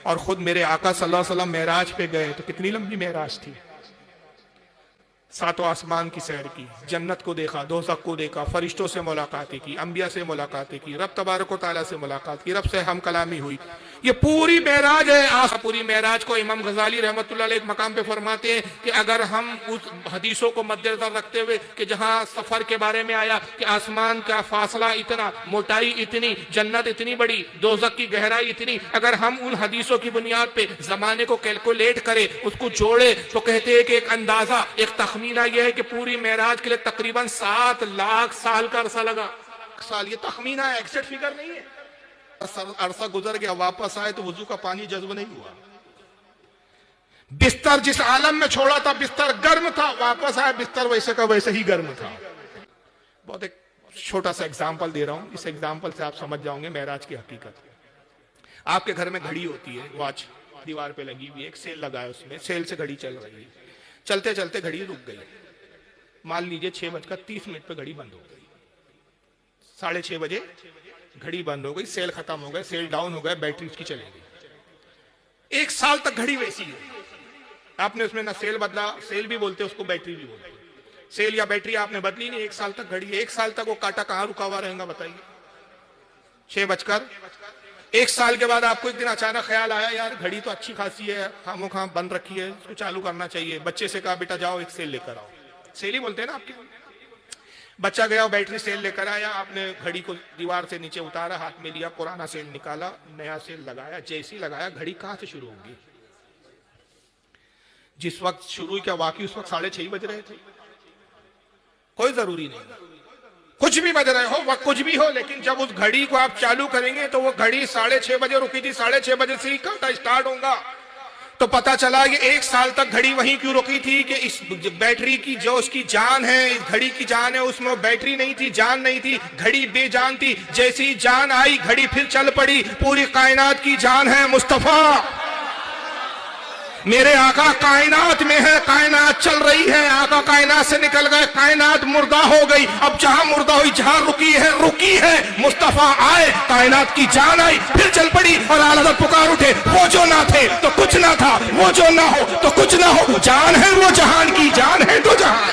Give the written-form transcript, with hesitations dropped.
और खुद मेरे आका सल्लल्लाहु अलैहि वसल्लम मेराज पे गए तो कितनी लंबी मेराज थी। सातों आसमान की सैर की, जन्नत को देखा, दोज़ख को देखा, फरिश्तों से मुलाकातें की, अंबिया से मुलाकातें की, रब तबारक व तआला से मुलाकात की, रब से हम कलामी हुई। ये पूरी मेराज है। पूरी मेराज को इमाम गजाली रहमतुल्लाह अलैह एक मकाम पे फरमाते हैं कि अगर हम उस हदीसों को मद्देनजर रखते हुए कि जहां सफर के बारे में आया कि आसमान का फासला इतना, मोटाई इतनी, जन्नत इतनी बड़ी, दोज़ख की गहराई इतनी, अगर हम उन हदीसों की बुनियाद पे जमाने को कैलकुलेट करें, उसको जोड़े, तो कहते हैं कि एक अंदाजा, एक तखमीना यह है कि पूरी मेराज के लिए तकरीबन 7 लाख साल का अरसा लगा। साल, ये तखमीना है, एग्जैक्ट फिगर नहीं है। अरसा गुजर गया, वापस आए तो वुजू का पानी जज्ब नहीं हुआ। बिस्तर जिस आलम में छोड़ा था, बिस्तर गर्म था, वापस आया बिस्तर वैसे का वैसे ही गर्म था। बहुत एक छोटा सा एग्जाम्पल दे रहा हूं, इस एग्जाम्पल से आप समझ जाओगे मेराज की हकीकत। आपके घर में घड़ी होती है, वॉच दीवार पे लगी हुई है, एक सेल लगा है, उसमें सेल से घड़ी चल रही है। चलते चलते घड़ी रुक गई, मान लीजिए 6:30 पे घड़ी बंद हो गई। 6:30 बजे घड़ी बंद हो गई, सेल खत्म हो गए, सेल डाउन हो गए, बैटरी उसकी चली गई। 1 साल तक घड़ी वैसी है, आपने उसमें ना सेल बदला, सेल भी बोलते उसको, बैटरी भी बोलते, सेल या बैटरी आपने बदली नहीं। 1 साल तक घड़ी है, 1 साल तक वो कांटा कहां रुका हुआ रहेगा बताइए। 1 साल के बाद आपको एक दिन अचानक ख्याल आया, यार घड़ी तो अच्छी खासी है, खामोखा बंद रखी है, इसको चालू करना चाहिए। बच्चे से कहा बेटा जाओ एक सेल लेकर आओ, सेल ही बोलते हैं ना आपके। बच्चा गया, बैटरी सेल लेकर आया, आपने घड़ी को दीवार से नीचे उतारा, हाथ में लिया, पुराना सेल निकाला, नया सेल लगाया। जैसे ही लगाया, घड़ी कहां से शुरू होगी? जिस वक्त शुरू क्या वाकई उस वक्त 6:30 बज रहे थे। कोई जरूरी नहीं, कुछ भी बज रहे हो, वक्त कुछ भी हो, लेकिन जब उस घड़ी को आप चालू करेंगे तो वो घड़ी 6:30 बजे रुकी थी, 6:30 बजे से ही कांटा स्टार्ट होगा। तो पता चला कि 1 साल तक घड़ी वहीं क्यों रुकी थी कि इस बैटरी की जो उसकी जान है, इस घड़ी की जान है, उसमें बैटरी नहीं थी, जान नहीं थी, घड़ी बेजान थी। जैसी जान आई, घड़ी फिर चल पड़ी। पूरी कायनात की जान है मुस्तफा, मेरे आका कायनात में है, कायनात चल रही है। आका कायनात से निकल गए, कायनात मुर्दा हो गई। अब जहां मुर्दा हुई, जहां रुकी है, मुस्तफा आए, कायनात की जान आई, फिर चल पड़ी। और आला हज़रत पुकार उठे, वो जो ना थे तो कुछ ना था, वो जो ना हो तो कुछ ना हो। जान है वो जहान की, जान है तो जहान।